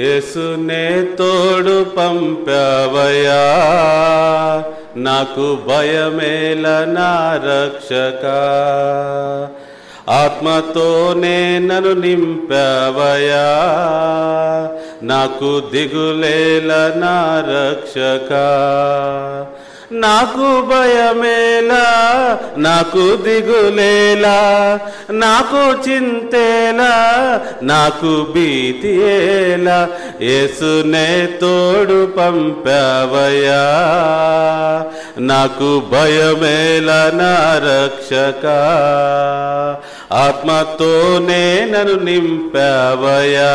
యేసునే తోడు పంపావయ్యా, నాకు భయమేల నా రక్షక. ఆత్మతోనే నన్ను నింపావయ్యా, నాకు దిగులేల నా రక్షక. నాకు భయమేలా, నాకు దిగులేలా, నాకు చింతేలా, నాకు భీతియేలా, యేసునే తోడు పంపావయ్యా, నాకు భయమేలా నా రక్షక. ఆత్మతోనే నన్ను నింపావయ్యా,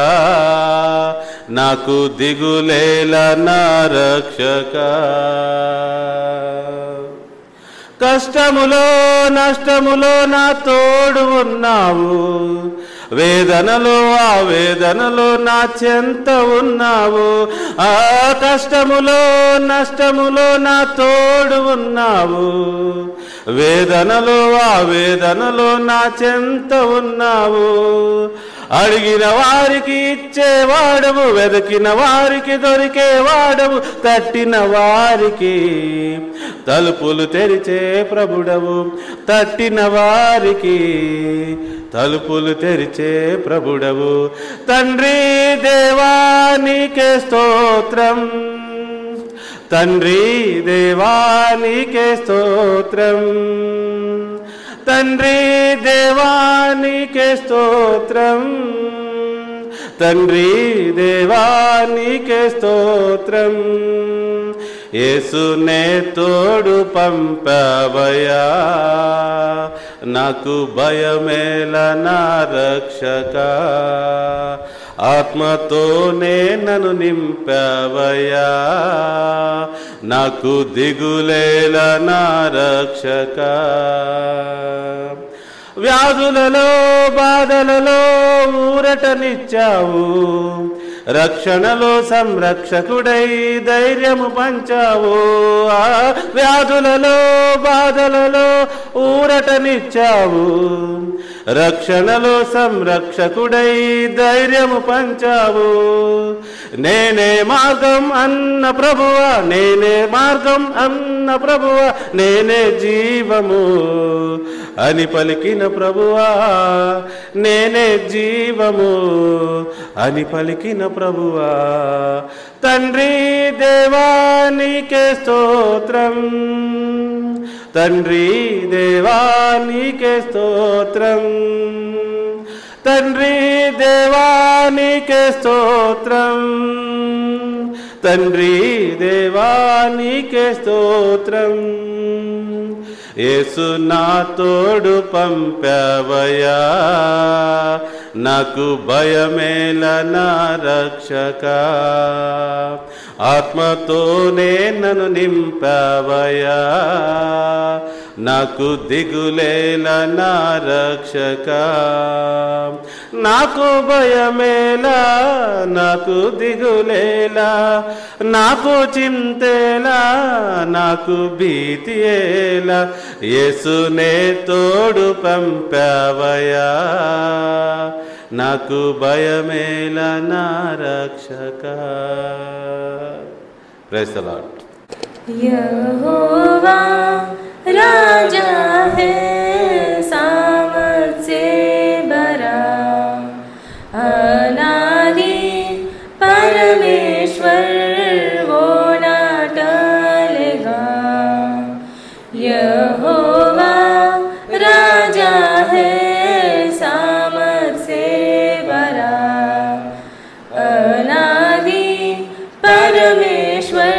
నాకు దిగులేలా నా రక్షక. కష్టములో నష్టములో నా తోడు ఉన్నావు, వేదనలో ఆ వేదనలో నా చెంత ఉన్నావు. ఆ కష్టములో నష్టములో నా తోడు ఉన్నావు, వేదనలో ఆ వేదనలో నా చెంత ఉన్నావు. అడిగిన వారికి ఇచ్చేవాడవు, వెతికిన వారికి దొరికేవాడవు, తట్టిన వారికి తలుపులు తెరిచే ప్రభుడవు, తట్టిన వారికి తలుపులు తెరిచే ప్రభుడవు. తండ్రి దేవానికే స్తోత్రం, తండ్రి దేవానికే స్తోత్రం, తండ్రి దేవానికే స్తోత్రం, తండ్రి దేవానికే స్తోత్రం. యేసునే తోడు పంపావయ్యా, నాకు భయమేల నా రక్షక. ఆత్మతోనే నన్ను నింపావయ్యా, నాకు దిగులేల నా రక్షక. వ్యాధులలో బాధలలో ఊరటనిచ్చావు, రక్షణలో సంరక్షకుడై ధైర్యము పంచావు. ఆ వ్యాధులలో బాధలలో ఊరటనిచ్చావు, రక్షణలో సంరక్షకుడై ధైర్యము పంచావు. నేనే మార్గం అన్న ప్రభువా, నేనే మార్గం అన్న ప్రభువా, నేనే జీవము అని పలికిన ప్రభువా, నేనే జీవము అని పలికిన ప్రభువా. తండ్రి దేవానికే స్తోత్రం, తండ్రి దేవానికే స్తోత్రం, తండ్రి దేవానికే స్తోత్రం, తండ్రి దేవానికే స్తోత్రం. యేసు నా తోడు పంపావయ్యా, నాకు భయమేల నా రక్షక. ఆత్మతోనే నన్ను నింపావయ్యా, నాకు దిగులేల నా రక్షక. నాకు భయమేలా, నాకు దిగులేలా, నాకు చింతేలా, నాకు భీతియేలా, యేసునే తోడు పంపావయ్యా, నాకు భయమేల నా రక్షక. Praise the lord. यहोवा राजा है सामर्थ से भरा, अनादि परमेश्वर वो ना टलेगा. यहोवा राजा है सामर्थ से भरा, अनादि परमेश्वर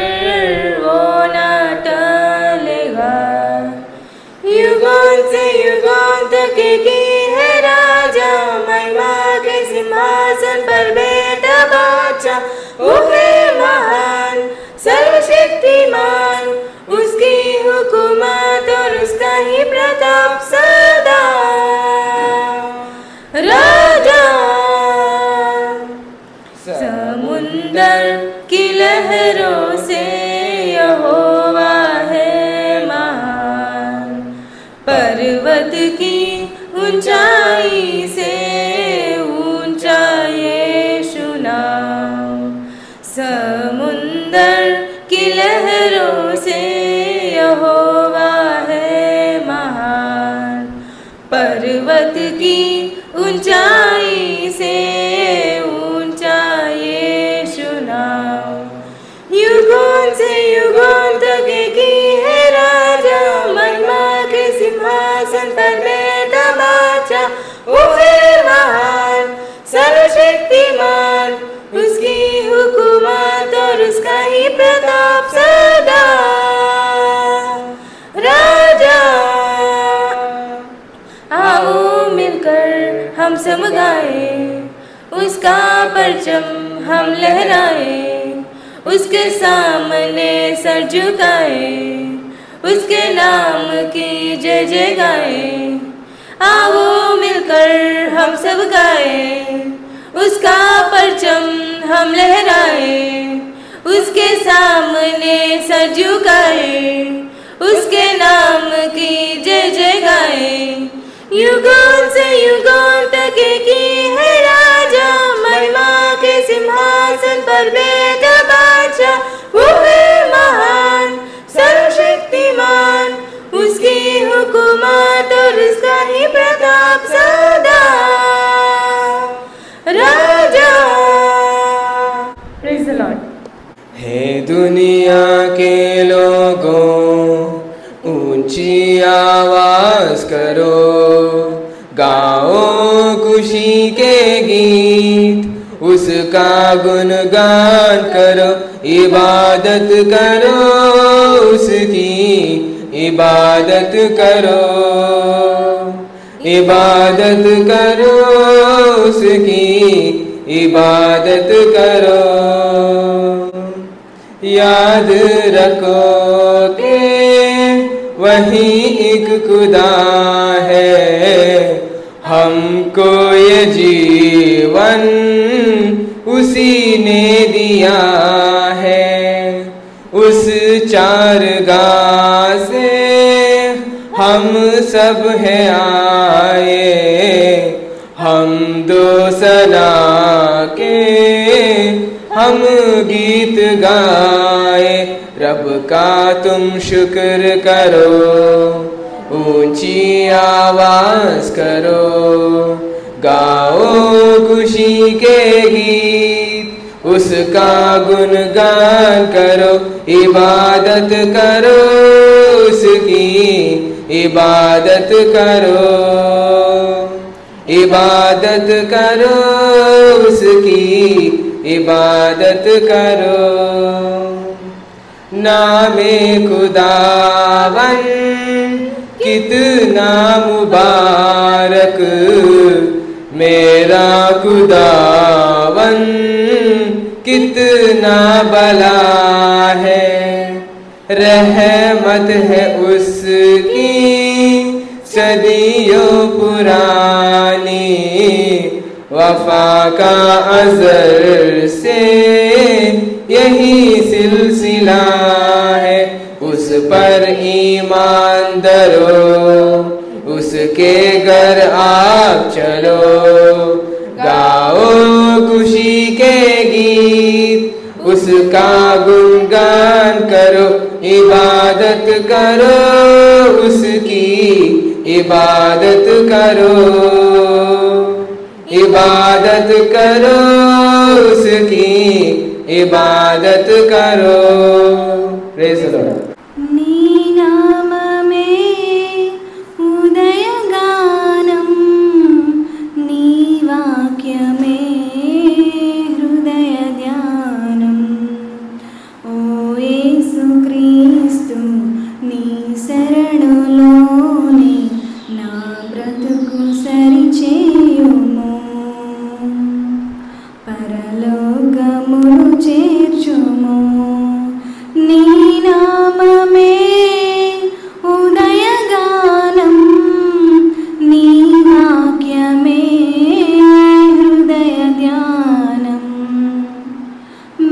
वो ना टलेगा. युगांत से युगांत तक की है राजा, महिमा के सिंहासन पर बैठा बादशाह. वो है महान सर्वशक्तिमान, उसकी हुकूमत और उसका ही प्रताप सदा. राजा समुंदर की लहरों से यहोवा है महान, पर्वत की ऊंचाई से ऊंचा यीशु नाम. समुंदर की लहरों से यहोवा है महान। पर्वत की ऊंचाई से ऊंचा यीशु नाम। युगों से युगों तक की है राजा, महिमा के सिंहासन पर बैठा बादशाह। वो है महान सर्वशक्तिमान, उसकी हुकूमत और उसका ही प्रताप सदा। राजा आओ मिलकर हम सब गाए, उसका परचम हम लहराए, उसके सामने सर झुकाए, उसके नाम की जय जय गाए। आओ मिलकर हम सब गाए, उसका परचम हम लहराए, उसके सामने सर झुकाए, उसके नाम की जय जय गाए। युगों से युगों तक की है राजा, महिमा के सिंहासन पर बैठा बादशाह। वो है महान सर्वशक्तिमान, उसकी हुकूमत और उसका ही प्रताप सदा। राजा प्रेज़ द लॉर्ड। हे दुनिया के लोगों, ऊंची आवाज करो, गाओ खुशी के गीत, उसका गुणगान करो, इबादत करो उसकी, इबादत करो, इबादत करो उसकी, इबादत करो। याद रखो कि वही एक खुदा है, हमको ये जीवन उसी ने दिया है। उस चारगाह से हम सब हैं आए, हम दो सना के हम गीत गाए। रब का तुम शुक्र करो, ऊंची आवाज करो, गाओ खुशी के गीत, उसका गुणगान करो, इबादत करो उसकी, इबादत करो, इबादत करो उसकी, इबादत करो। नामे खुदावन कितना मुबारक, मेरा खुदावन कितना भला है। रहमत है उसकी सदियों पुरानी, वफा का अज़ल से यही सिलसिला है। उस पर ईमान धरो, उसके घर आप चलो, गाओ खुशी के गीत, उसका गुणगान करो, इबादत करो उसकी, इबादत करो, इबादत करो उसकी, इबादत करो। Praise the Lord. నీ నామమే ఉదయగానం, నీ వాక్యమే హృదయ ధ్యానం। ఓ యేసుక్రీస్తు నీ శరణులోనే నా బ్రతుకు సరిచేయుము, పరలోకమును చేర్చుము। నీ నామమే ఉదయగానం, నీ వాక్యమే హృదయ ధ్యానం।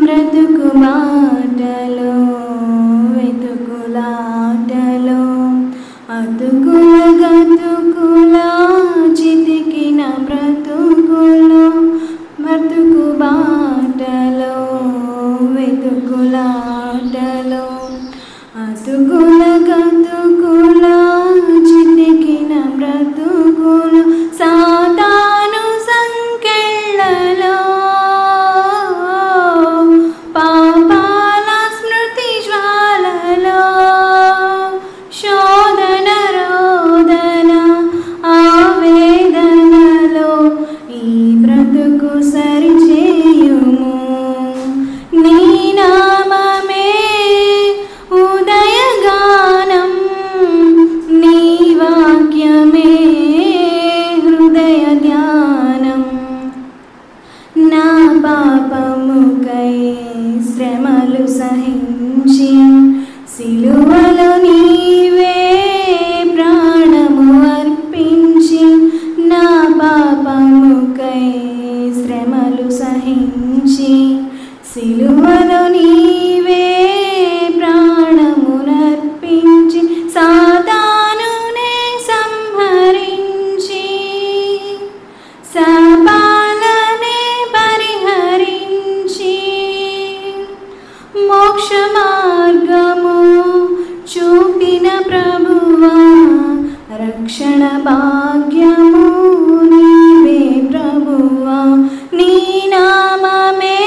బ్రతుకు బాటలో వెతుకులాటలో, అతుకుల గతుకులా చితికిన బ్రతుకులో, బ్రతుకు బాటలో సిలువలో నీవే ప్రాణమునర్పించి సాతానునే సంహరించి శాపాలనే పరిహరించి మోక్ష మార్గము చూపిన ప్రభువా రక్షణ భాగ్యము నీవే ప్రభువా నీ నామమే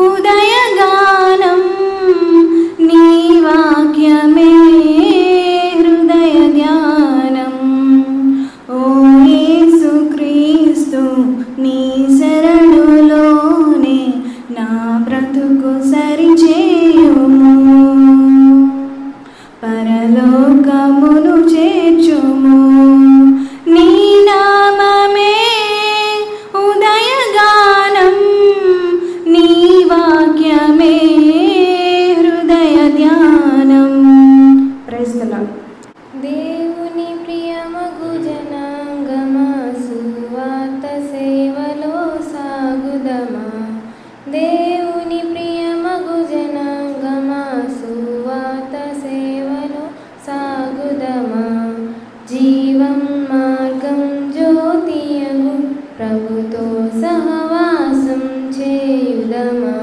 ఉదయగానం నీ వాక్యమే హృదయ ధ్యానం ఓ యేసుక్రీస్తు నీ శరణులోనే నా బ్రతుకు సరిచేయుము పరలోకమును చేర్చుము నీ నామమే ఉదయగానం నీ వాక్యమే హృదయ ధ్యానం. Praise the Lord. దేవుని ప్రియమగు జనాంగమా సువార్త సేవలో సాగుదమా దేవుని ప్రియమగు జనాంగమా సువార్త సేవలో సాగుదమా జీవం మార్గం జ్యోతియగు ప్రభుతో సహవాసం చేయుదమా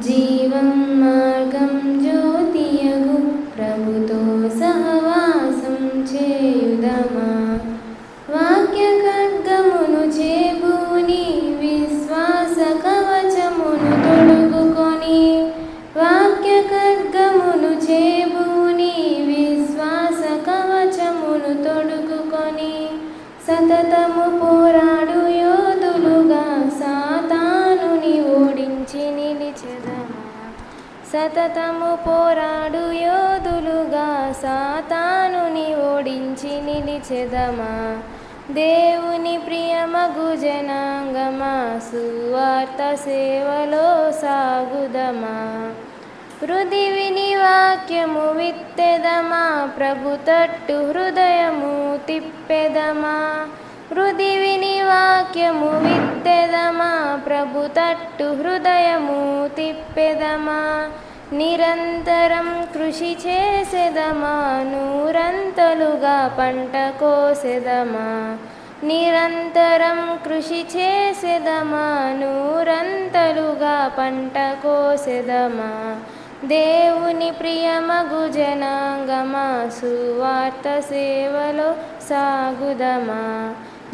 జీవం మార్గం జ్యోతియగు ప్రభుతో సహవాసం చేయుదమా వాక్య ఖడ్గమును చేబూని విశ్వాస కవచమును తొడుగుకొని వాక్య ఖడ్గమును చేబూని విశ్వాస కవచమును తొడుగుకొని సతతము పోరాడు యోధులుగా సాతానుని ఓడించి నిలిచెదమా సతతము పోరాడు యోధులుగా సాతానుని ఓడించి నిలిచెదమా దేవుని ప్రియమగు జనాంగమా సువార్త సేవలో సాగుదమా హృదివిని వాక్యము విత్తెదమా ప్రభు తట్టు హృదయము తిప్పెదమా హృదివిని వాక్యము విత్తెదమా ప్రభు తట్టు హృదయము తిప్పెదమా నిరంతరం కృషి చేసెదమా నూరంతలుగా పంట కోసెదమా నిరంతరం కృషి చేసెదమా నూరంతలుగా పంట కోసెదమా దేవుని ప్రియమగు జనాంగమా సువార్త సేవలో సాగుదమా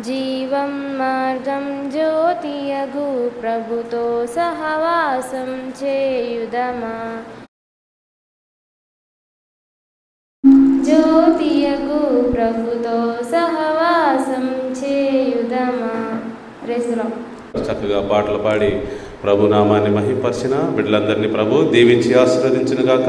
జీవం మార్గం జ్యోతియగు ప్రభుతో సహవాసం చేయుదమా జ్యోతియగు ప్రభుతో సహవాసం చేయుదమా. చక్కగా పాటలు పాడి ప్రభు నామాన్ని మహింపరిచిన బిడ్డలందరినీ ప్రభు దీవించి ఆశీర్వదించును గాక.